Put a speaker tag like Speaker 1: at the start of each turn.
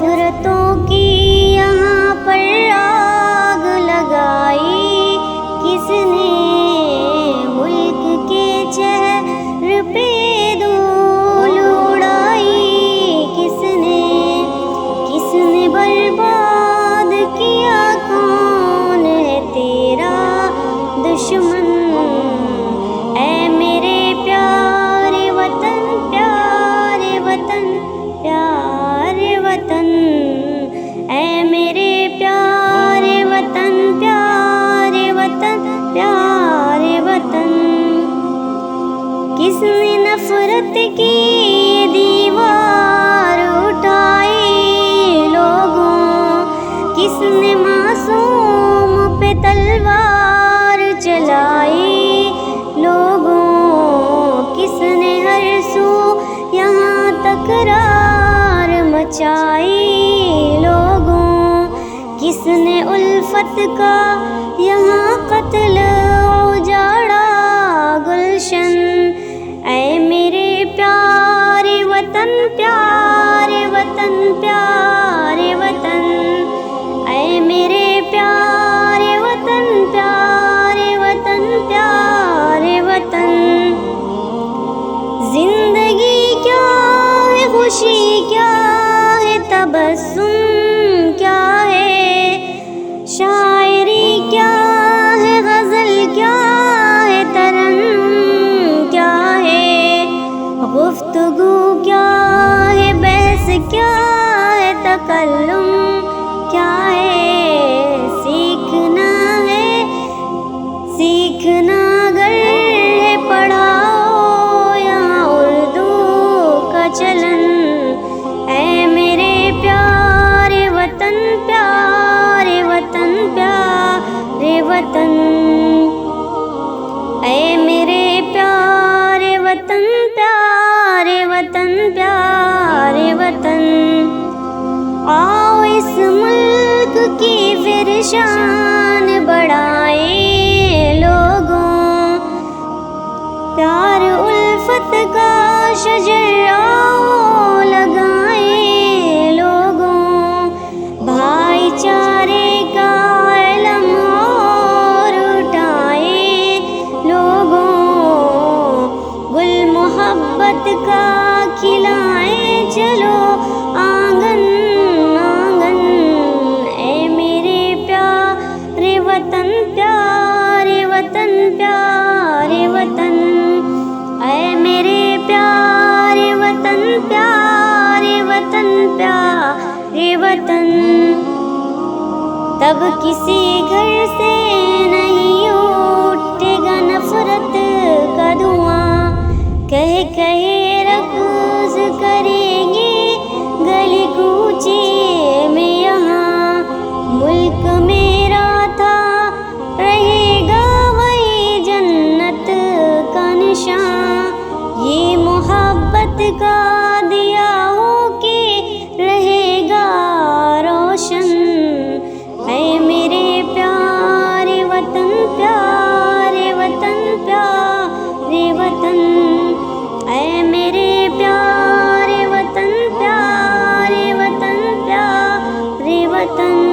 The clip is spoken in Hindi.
Speaker 1: नफरतों की यहाँ पर आग लगाई किसने, मुल्क के चेहरे पे धूल उड़ाई किसने, किसने बर्बाद किया, कौन है तेरा दुश्मन। ऐ मेरे प्यारे वतन, प्यारे वतन, प्यारे वतन, ऐ मेरे प्यारे वतन, प्यारे वतन, प्यारे वतन। किसने नफरत की दीवार उठाई लोगों, किसने मासूम पे तलवार चलाई लोगों, किसने हर सू यहाँ तकरार मचाई लोगों, किसने उल्फत का यहाँ कत्ल उजाड़ा गुलशन। ऐ मेरे प्यारे वतन, प्यारे वतन, प्यारे वतन, ऐ मेरे प्यारे वतन, प्यारे वतन, प्यारे वतन। जिंदगी क्या है, खुशी क्या है, तबस्सुम क्या है, शायरी क्या है, गजल क्या है, तरन्नुम क्या है, गुफ्तगू क्या है, बहस क्या है, तकल्लुम क्या है। सीखना अगर है पढ़ाओ यहाँ उर्दू का चलन। ऐ मेरे प्यारे वतन, प्यारे वतन, प्यारे वतन, ऐ मेरे प्यारे वतन, प्यारे वतन, प्यारे वतन। आओ इस मुल्क की फिर शान बढ़ाए लोगों, प्यार उल्फत का शजर आओ लगाए लोगों, भाईचारे का इल्म और उठाए लोगों, गुल मोहब्बत का खिलाए चलो आंगन आंगन। ऐ मेरे प्यारे वतन, प्यारे वतन, प्यारे वतन, ऐ मेरे प्यारे वतन, प्यारे वतन, प्यारे वतन। तब किसी घर से नहीं उठेगा नफरत का धुआं, कहे कहे रक्स करेंगे गली कूचे में यहाँ। मुल्क मेरा था रहेगा वही जन्नत का निशान, ये मोहब्बत का दिया हो के रहेगा रोशन। ऐ मेरे प्यारे वतन, प्यारे वतन, प्यारे वतन, ऐ मेरे प्यारे वतन, प्यारे वतन, प्यारे वतन।